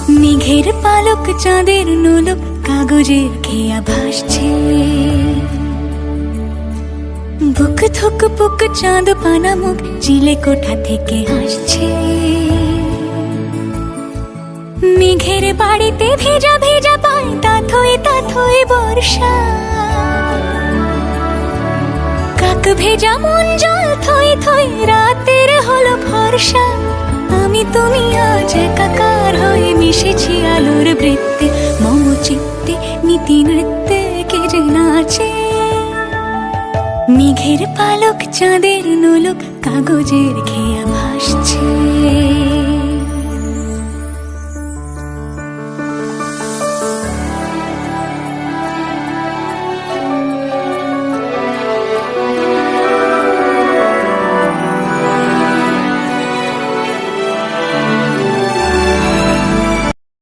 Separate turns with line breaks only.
মেঘের পালক চাঁদের নোলক কাগজের খেয়া ভাসছে। বুক থুক পুক চাঁদ পানা মুখ চিলে কোঠা থেকে হাসছে। মেঘের বাড়িতে ভেজা ভেজা পায় তাথই বর্ষা। কাক ভেজা মন জল থই থই রাতের হলো ভরসা। আমি তুমি আজ একাকার হয়ে মিশেছি আলোর বৃত্তে। মম চিত্তে নীতি নৃত্যে কে যে নাচে। মেঘের পালক চাঁদের নোলক কাগজের খেয়া ভাসছে।